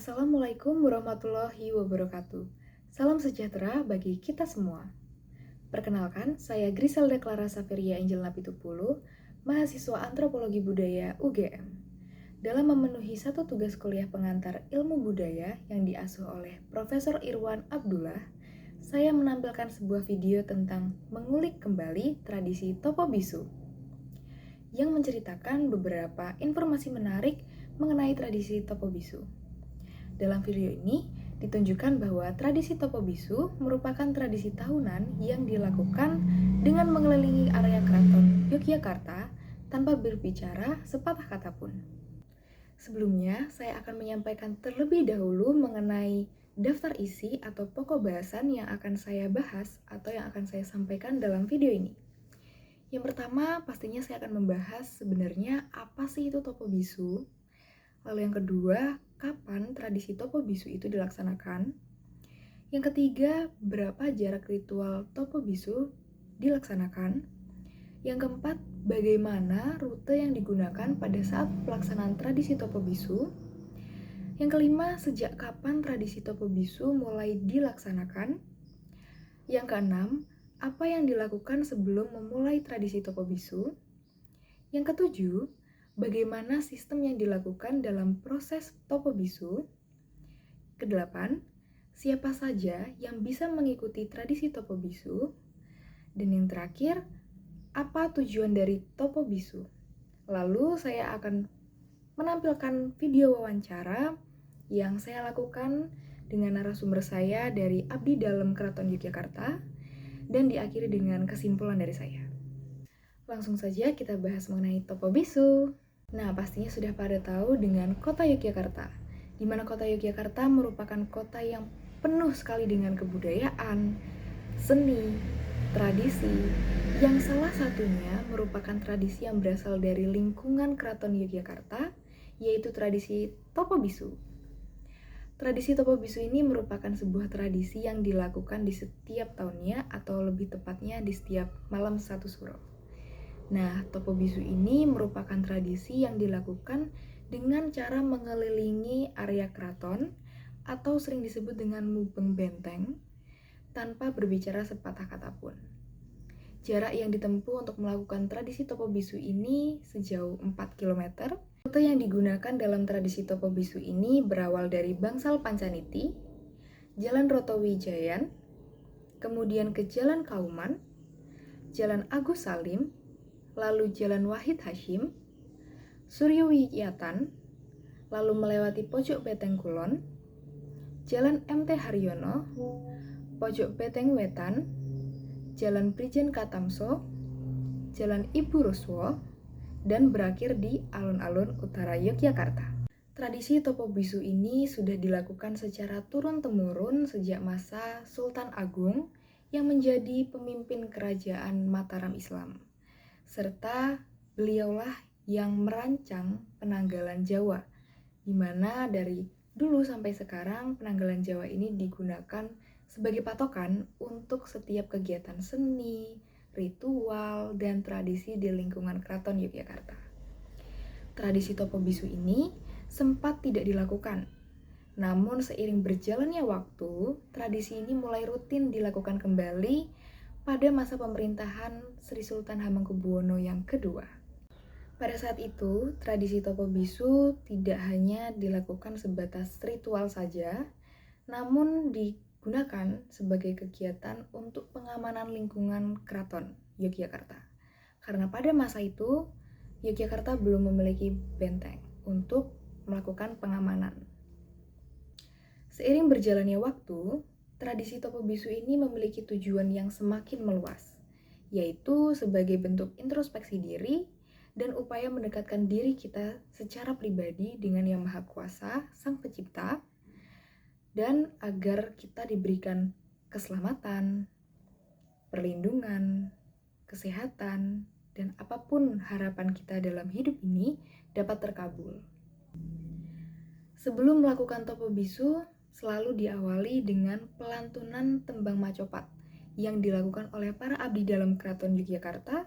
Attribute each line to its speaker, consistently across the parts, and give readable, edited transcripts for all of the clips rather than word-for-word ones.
Speaker 1: Assalamualaikum warahmatullahi wabarakatuh. Salam sejahtera bagi kita semua. Perkenalkan, saya Griselda Clara Saveria Angel Napitupulu, mahasiswa Antropologi Budaya UGM. Dalam memenuhi satu tugas kuliah pengantar ilmu budaya yang diasuh oleh Profesor Irwan Abdullah, saya menampilkan sebuah video tentang mengulik kembali tradisi Topo Bisu yang menceritakan beberapa informasi menarik mengenai tradisi Topo Bisu. Dalam video ini, ditunjukkan bahwa tradisi Topo Bisu merupakan tradisi tahunan yang dilakukan dengan mengelilingi area keraton Yogyakarta tanpa berbicara sepatah kata pun. Sebelumnya, saya akan menyampaikan terlebih dahulu mengenai daftar isi atau pokok bahasan yang akan saya bahas atau yang akan saya sampaikan dalam video ini. Yang pertama, pastinya saya akan membahas sebenarnya apa sih itu Topo Bisu. Lalu yang kedua, kapan tradisi Topo Bisu itu dilaksanakan? Yang ketiga, berapa jarak ritual Topo Bisu dilaksanakan? Yang keempat, bagaimana rute yang digunakan pada saat pelaksanaan tradisi Topo Bisu? Yang kelima, sejak kapan tradisi Topo Bisu mulai dilaksanakan? Yang keenam, apa yang dilakukan sebelum memulai tradisi Topo Bisu? Yang ketujuh, bagaimana sistem yang dilakukan dalam proses Topo Bisu? Kedelapan, siapa saja yang bisa mengikuti tradisi Topo Bisu? Dan yang terakhir, apa tujuan dari Topo Bisu? Lalu saya akan menampilkan video wawancara yang saya lakukan dengan narasumber saya dari Abdi Dalem Keraton Yogyakarta dan diakhiri dengan kesimpulan dari saya. Langsung saja kita bahas mengenai Topo Bisu. Nah, pastinya sudah pada tahu dengan kota Yogyakarta, di mana kota Yogyakarta merupakan kota yang penuh sekali dengan kebudayaan, seni, tradisi, yang salah satunya merupakan tradisi yang berasal dari lingkungan Keraton Yogyakarta, yaitu tradisi Topo Bisu. Tradisi Topo Bisu ini merupakan sebuah tradisi yang dilakukan di setiap tahunnya atau lebih tepatnya di setiap malam satu suro. Nah, Topo Bisu ini merupakan tradisi yang dilakukan dengan cara mengelilingi area keraton atau sering disebut dengan mubeng benteng tanpa berbicara sepatah kata pun. Jarak yang ditempuh untuk melakukan tradisi Topo Bisu ini sejauh 4 km. Rute yang digunakan dalam tradisi Topo Bisu ini berawal dari Bangsal Pancaniti, Jalan Rotowijayan, kemudian ke Jalan Kauman, Jalan Agus Salim, lalu Jalan Wahid Hashim, Suryowiyatan, lalu melewati Pojok Beteng Kulon, Jalan MT Haryono, Pojok Beteng Wetan, Jalan Prijen Katamso, Jalan Ibu Ruswo, dan berakhir di alun-alun utara Yogyakarta. Tradisi Topo Bisu ini sudah dilakukan secara turun-temurun sejak masa Sultan Agung yang menjadi pemimpin kerajaan Mataram Islam, serta beliaulah yang merancang penanggalan Jawa, di mana dari dulu sampai sekarang penanggalan Jawa ini digunakan sebagai patokan untuk setiap kegiatan seni, ritual, dan tradisi di lingkungan Keraton Yogyakarta. Tradisi Topo Bisu ini sempat tidak dilakukan, namun seiring berjalannya waktu, tradisi ini mulai rutin dilakukan kembali pada masa pemerintahan Sri Sultan Hamengkubuwono yang kedua. Pada saat itu, tradisi Topo Bisu tidak hanya dilakukan sebatas ritual saja, namun digunakan sebagai kegiatan untuk pengamanan lingkungan Keraton Yogyakarta. Karena pada masa itu, Yogyakarta belum memiliki benteng untuk melakukan pengamanan. Seiring berjalannya waktu, tradisi Topo Bisu ini memiliki tujuan yang semakin meluas, yaitu sebagai bentuk introspeksi diri dan upaya mendekatkan diri kita secara pribadi dengan Yang Maha Kuasa, Sang Pencipta, dan agar kita diberikan keselamatan, perlindungan, kesehatan, dan apapun harapan kita dalam hidup ini dapat terkabul. Sebelum melakukan Topo Bisu, selalu diawali dengan pelantunan tembang macopat yang dilakukan oleh para abdi dalam Keraton Yogyakarta,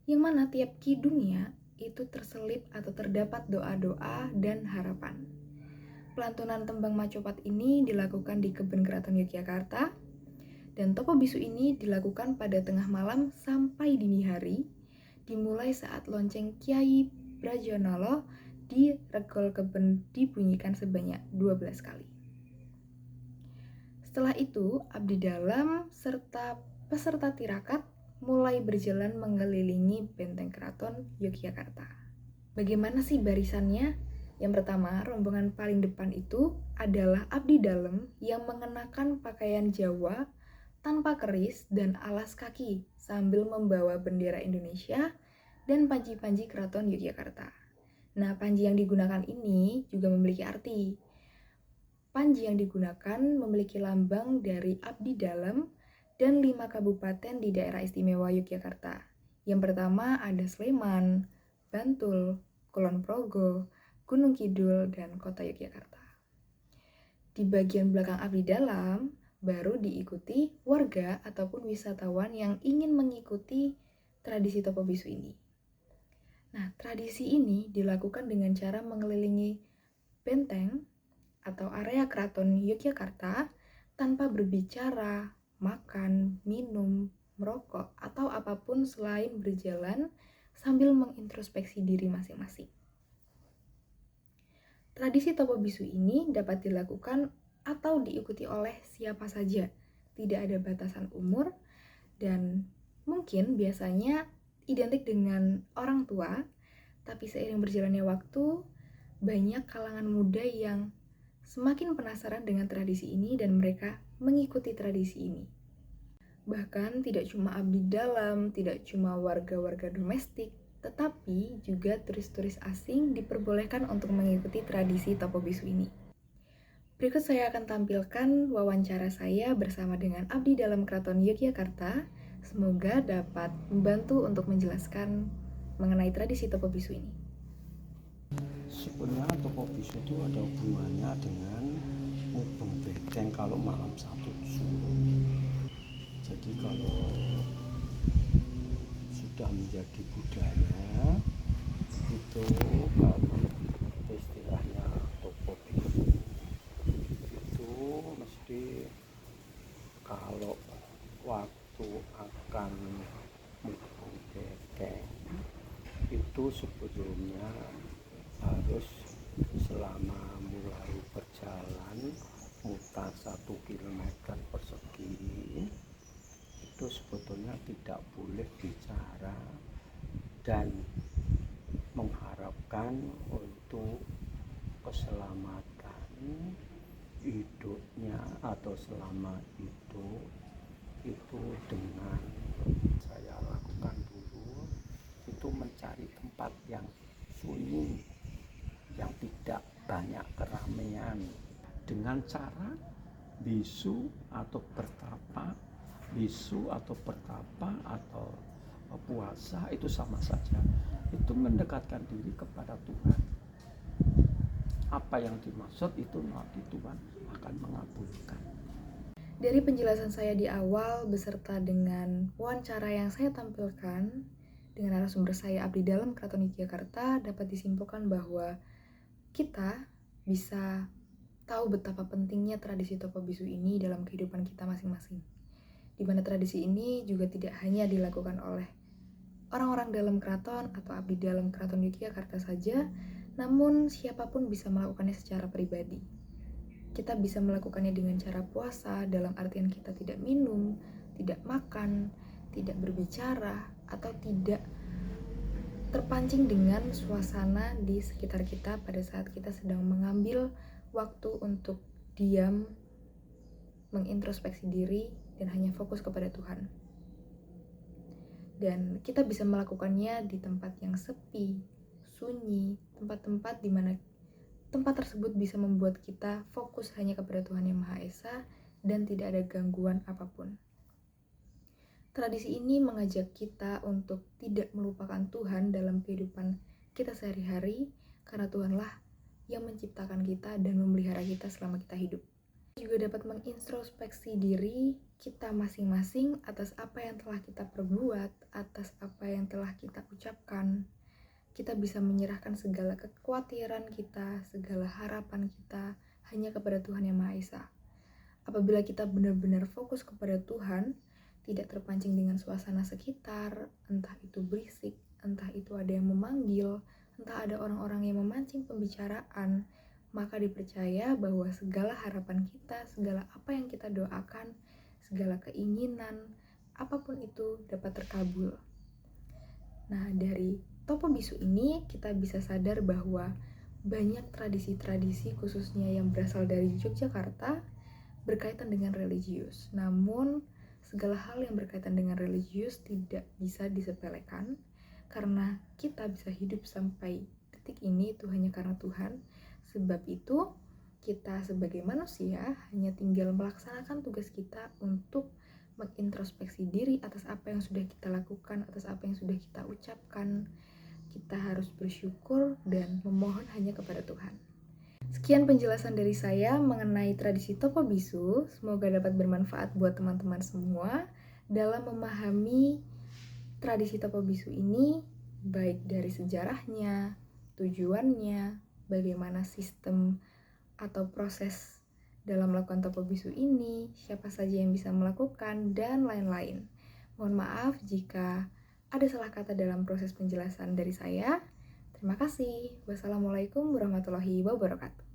Speaker 1: yang mana tiap kidungnya itu terselip atau terdapat doa-doa dan harapan. Pelantunan tembang Macopat ini dilakukan di Kebun Keraton Yogyakarta, dan Topo Bisu ini dilakukan pada tengah malam sampai dini hari, dimulai saat lonceng Kyai Brajanala di Regol Keben dibunyikan sebanyak 12 kali. Setelah itu, abdi dalam serta peserta tirakat mulai berjalan mengelilingi benteng keraton Yogyakarta. Bagaimana sih barisannya? Yang pertama, rombongan paling depan itu adalah abdi dalam yang mengenakan pakaian Jawa tanpa keris dan alas kaki sambil membawa bendera Indonesia dan panji-panji keraton Yogyakarta. Nah, panji yang digunakan ini juga memiliki arti. Panji yang digunakan memiliki lambang dari abdi dalam dan 5 kabupaten di daerah istimewa Yogyakarta. Yang pertama ada Sleman, Bantul, Kulon Progo, Gunung Kidul, dan Kota Yogyakarta. Di bagian belakang abdi dalam, baru diikuti warga ataupun wisatawan yang ingin mengikuti tradisi Topo Bisu ini. Nah, tradisi ini dilakukan dengan cara mengelilingi benteng atau area keraton Yogyakarta tanpa berbicara, makan, minum, merokok, atau apapun selain berjalan sambil mengintrospeksi diri masing-masing. Tradisi Topo Bisu ini dapat dilakukan atau diikuti oleh siapa saja, tidak ada batasan umur, dan mungkin biasanya identik dengan orang tua, tapi seiring berjalannya waktu, banyak kalangan muda yang semakin penasaran dengan tradisi ini dan mereka mengikuti tradisi ini. Bahkan tidak cuma abdi dalam, tidak cuma warga-warga domestik, tetapi juga turis-turis asing diperbolehkan untuk mengikuti tradisi Topo Bisu ini. Berikut saya akan tampilkan wawancara saya bersama dengan abdi dalam Keraton Yogyakarta. Semoga dapat membantu untuk menjelaskan mengenai tradisi Topo Bisu ini.
Speaker 2: Sebenarnya Topo Bisu itu ada hubungannya dengan mubeng bedeng kalau malam satu suruh. Jadi kalau sudah menjadi budaya itu kalau istilahnya Topo Bisu itu mesti kalau waktu akan mubeng bedeng itu sebelumnya harus selama mulai berjalan mutar 1 kilometer persegi itu sebetulnya tidak boleh bicara dan mengharapkan untuk keselamatan hidupnya atau selama itu dengan saya lakukan dulu itu mencari tempat yang sunyi yang tidak banyak keramaian dengan cara bisu atau bertapa atau puasa itu sama saja, itu mendekatkan diri kepada Tuhan. Apa yang dimaksud itu nanti Tuhan akan mengabulkan.
Speaker 1: Dari penjelasan saya di awal beserta dengan wawancara yang saya tampilkan dengan narasumber saya abdi dalam Keraton Yogyakarta, dapat disimpulkan bahwa kita bisa tahu betapa pentingnya tradisi Topo Bisu ini dalam kehidupan kita masing-masing. Di mana tradisi ini juga tidak hanya dilakukan oleh orang-orang dalam keraton atau abdi dalam Keraton Yogyakarta saja, namun siapapun bisa melakukannya secara pribadi. Kita bisa melakukannya dengan cara puasa, dalam artian kita tidak minum, tidak makan, tidak berbicara, atau tidak terpancing dengan suasana di sekitar kita pada saat kita sedang mengambil waktu untuk diam, mengintrospeksi diri, dan hanya fokus kepada Tuhan. Dan kita bisa melakukannya di tempat yang sepi, sunyi, tempat-tempat di mana tempat tersebut bisa membuat kita fokus hanya kepada Tuhan Yang Maha Esa dan tidak ada gangguan apapun. Tradisi ini mengajak kita untuk tidak melupakan Tuhan dalam kehidupan kita sehari-hari, karena Tuhanlah yang menciptakan kita dan memelihara kita selama kita hidup. Juga dapat mengintrospeksi diri kita masing-masing atas apa yang telah kita perbuat, atas apa yang telah kita ucapkan. Kita bisa menyerahkan segala kekhawatiran kita, segala harapan kita hanya kepada Tuhan Yang Maha Esa. Apabila kita benar-benar fokus kepada Tuhan, tidak terpancing dengan suasana sekitar, entah itu berisik, entah itu ada yang memanggil, entah ada orang-orang yang memancing pembicaraan, maka dipercaya bahwa segala harapan kita, segala apa yang kita doakan, segala keinginan, apapun itu dapat terkabul. Nah, dari Topo Bisu ini kita bisa sadar bahwa banyak tradisi-tradisi khususnya yang berasal dari Yogyakarta berkaitan dengan religius. Namun, segala hal yang berkaitan dengan religius tidak bisa disepelekan karena kita bisa hidup sampai detik ini itu hanya karena Tuhan. Sebab itu, kita sebagai manusia hanya tinggal melaksanakan tugas kita untuk mengintrospeksi diri atas apa yang sudah kita lakukan, atas apa yang sudah kita ucapkan. Kita harus bersyukur dan memohon hanya kepada Tuhan. Sekian penjelasan dari saya mengenai tradisi Topo Bisu. Semoga dapat bermanfaat buat teman-teman semua dalam memahami tradisi Topo Bisu ini, baik dari sejarahnya, tujuannya, bagaimana sistem atau proses dalam melakukan Topo Bisu ini, siapa saja yang bisa melakukan, dan lain-lain. Mohon maaf jika ada salah kata dalam proses penjelasan dari saya. Terima kasih. Wassalamualaikum warahmatullahi wabarakatuh.